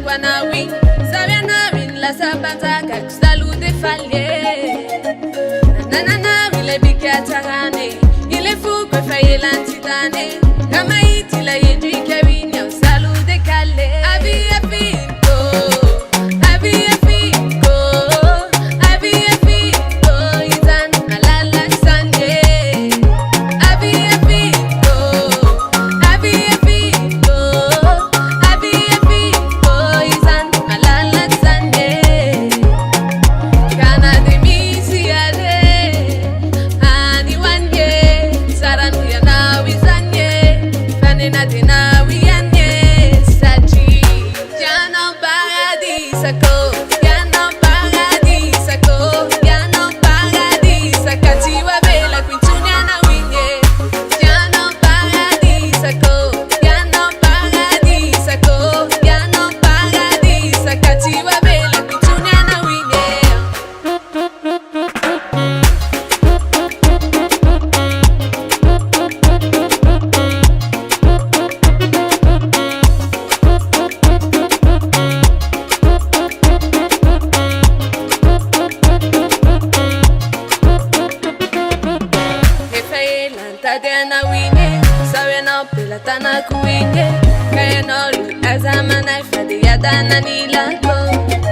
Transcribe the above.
Kwa nawi, sabia nawin la sabantaka kusalute falye. Na nawi le bikatagane, ile fukwe faye lantitane. Kama iti la yedu ikewini ya usalute kale. Abi afiko, abi afiko, abi afiko, izan malala sanye. Abi afiko, abi afiko, abi afiko. Tadena wine, sawe na pela tana kuine. Kaya no lu azama na ifadi ya dana nila ko.